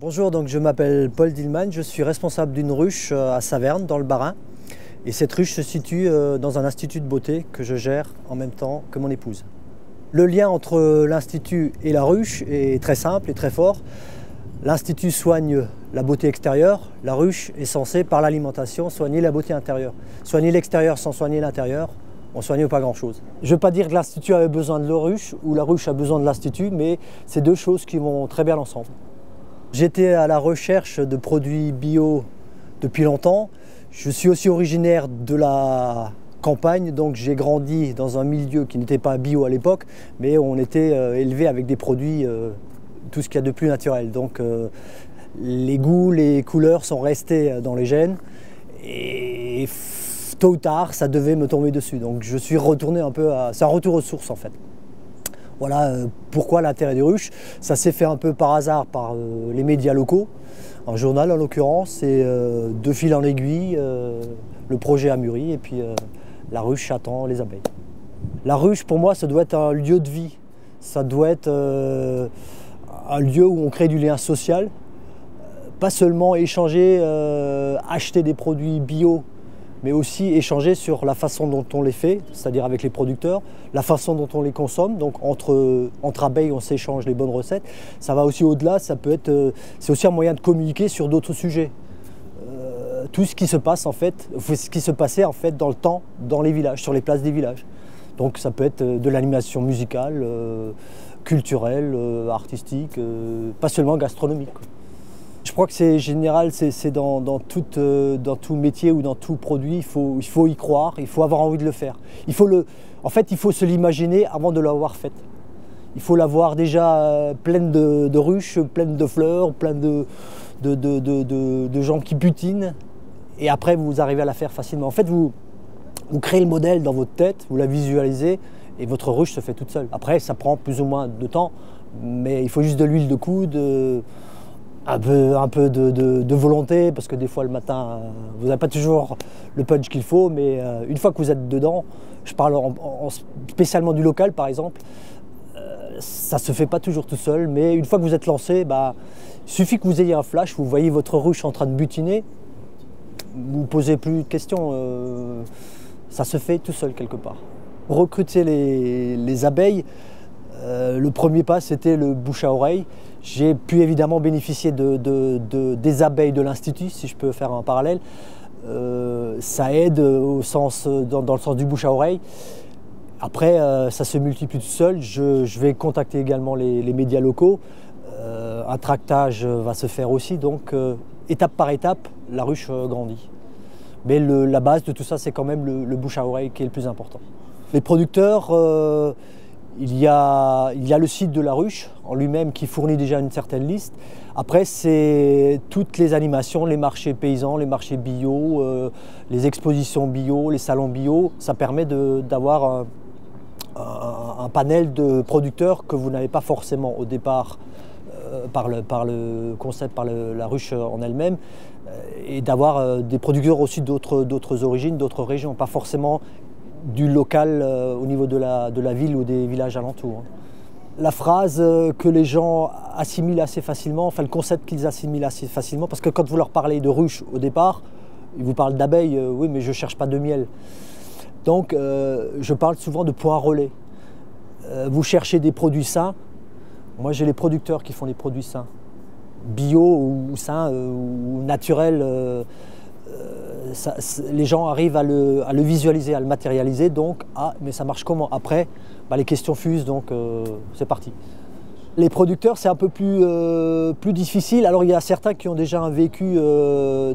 Bonjour, donc je m'appelle Paul Dillman, je suis responsable d'une ruche à Saverne dans le Bas-Rhin. Et cette ruche se situe dans un institut de beauté que je gère en même temps que mon épouse. Le lien entre l'institut et la ruche est très simple et très fort. L'institut soigne la beauté extérieure, la ruche est censée, par l'alimentation, soigner la beauté intérieure. Soigner l'extérieur sans soigner l'intérieur, on ne soigne pas grand-chose. Je ne veux pas dire que l'institut avait besoin de la ruche ou la ruche a besoin de l'institut, mais c'est deux choses qui vont très bien ensemble. J'étais à la recherche de produits bio depuis longtemps. Je suis aussi originaire de la campagne, donc j'ai grandi dans un milieu qui n'était pas bio à l'époque, mais on était élevé avec des produits, tout ce qu'il y a de plus naturel. Donc les goûts, les couleurs sont restés dans les gènes et tôt ou tard, ça devait me tomber dessus. Donc je suis retourné un peu à... C'est un retour aux sources en fait. Voilà pourquoi l'intérêt des ruches. Ça s'est fait un peu par hasard par les médias locaux, un journal en l'occurrence, et de fil en aiguille, le projet a mûri et puis la ruche attend les abeilles. La ruche pour moi ça doit être un lieu de vie, ça doit être un lieu où on crée du lien social, pas seulement échanger, acheter des produits bio, mais aussi échanger sur la façon dont on les fait, c'est-à-dire avec les producteurs, la façon dont on les consomme. Donc entre abeilles, on s'échange les bonnes recettes. Ça va aussi au-delà, ça peut être, c'est aussi un moyen de communiquer sur d'autres sujets. Tout ce qui se passe en fait, ce qui se passait en fait dans le temps, dans les villages, sur les places des villages. Donc ça peut être de l'animation musicale, culturelle, artistique, pas seulement gastronomique. Je crois que c'est général, c'est dans tout métier ou dans tout produit, il faut y croire, il faut avoir envie de le faire. En fait, il faut se l'imaginer avant de l'avoir faite. Il faut l'avoir déjà pleine de ruches, pleine de fleurs, pleine de gens qui butinent. Et après, vous arrivez à la faire facilement. En fait, vous créez le modèle dans votre tête, vous la visualisez et votre ruche se fait toute seule. Après, ça prend plus ou moins de temps, mais il faut juste de l'huile de coude, un peu de volonté, parce que des fois le matin, vous n'avez pas toujours le punch qu'il faut, mais une fois que vous êtes dedans, je parle spécialement du local par exemple, ça ne se fait pas toujours tout seul, mais une fois que vous êtes lancé, il suffit que vous ayez un flash, vous voyez votre ruche en train de butiner, vous ne posez plus de questions, ça se fait tout seul quelque part. Recruter les abeilles, le premier pas c'était le bouche à oreille. J'ai pu évidemment bénéficier des abeilles de l'Institut, si je peux faire un parallèle. Ça aide dans le sens du bouche à oreille. Après, ça se multiplie tout seul. Je vais contacter également les médias locaux. Un tractage va se faire aussi. Donc, étape par étape, la ruche grandit. Mais la base de tout ça, c'est quand même le bouche à oreille qui est le plus important. Les producteurs... Il y a le site de la ruche en lui-même qui fournit déjà une certaine liste. Après, c'est toutes les animations, les marchés paysans, les marchés bio, les expositions bio, les salons bio. Ça permet d'avoir un panel de producteurs que vous n'avez pas forcément au départ par le concept, par la ruche en elle-même, et d'avoir des producteurs aussi d'autres origines, d'autres régions, pas forcément du local au niveau de la ville ou des villages alentours. La phrase que les gens assimilent assez facilement, enfin le concept qu'ils assimilent assez facilement, parce que quand vous leur parlez de ruche au départ, ils vous parlent d'abeilles, oui mais je ne cherche pas de miel. Donc je parle souvent de points relais. Vous cherchez des produits sains, moi j'ai les producteurs qui font des produits sains, bio ou sains ou naturels. Les gens arrivent à le visualiser, à le matérialiser, donc mais ça marche comment? Après, les questions fusent, donc c'est parti. Les producteurs, c'est un peu plus difficile. Alors il y a certains qui ont déjà un vécu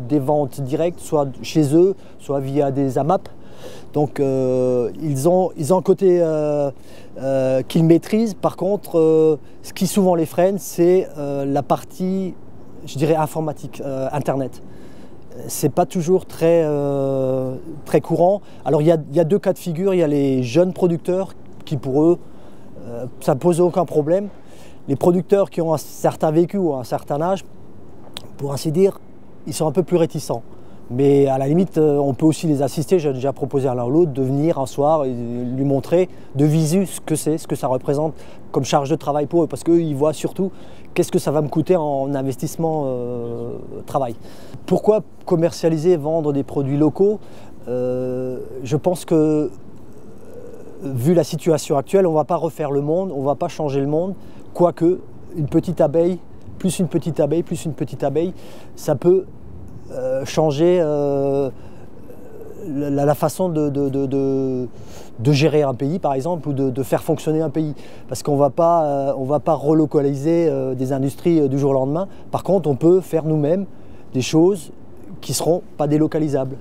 des ventes directes, soit chez eux, soit via des AMAP. Donc ils ont un côté qu'ils maîtrisent. Par contre, ce qui souvent les freine, c'est la partie, je dirais, informatique, Internet. C'est pas toujours très courant. Alors il y a deux cas de figure. Il y a les jeunes producteurs qui pour eux, ça ne pose aucun problème. Les producteurs qui ont un certain vécu ou un certain âge, pour ainsi dire, ils sont un peu plus réticents. Mais à la limite, on peut aussi les assister. J'ai déjà proposé à l'un ou l'autre de venir un soir et lui montrer de visu ce que c'est, ce que ça représente comme charge de travail pour eux. Parce qu'eux, ils voient surtout qu'est-ce que ça va me coûter en investissement travail. Pourquoi commercialiser, vendre des produits locaux? Je pense que, vu la situation actuelle, on ne va pas refaire le monde, on ne va pas changer le monde. Quoique, une petite abeille, plus une petite abeille, plus une petite abeille, ça peut changer la façon de gérer un pays, par exemple, ou de faire fonctionner un pays. Parce qu'on ne va pas relocaliser des industries du jour au lendemain. Par contre, on peut faire nous-mêmes des choses qui ne seront pas délocalisables.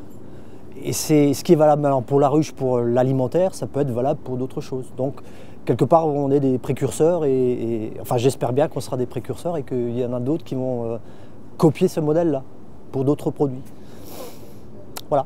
Et c'est ce qui est valable pour la ruche, pour l'alimentaire, ça peut être valable pour d'autres choses. Donc, quelque part, on est des précurseurs enfin, j'espère bien qu'on sera des précurseurs et qu'il y en a d'autres qui vont copier ce modèle-là pour d'autres produits. Voilà.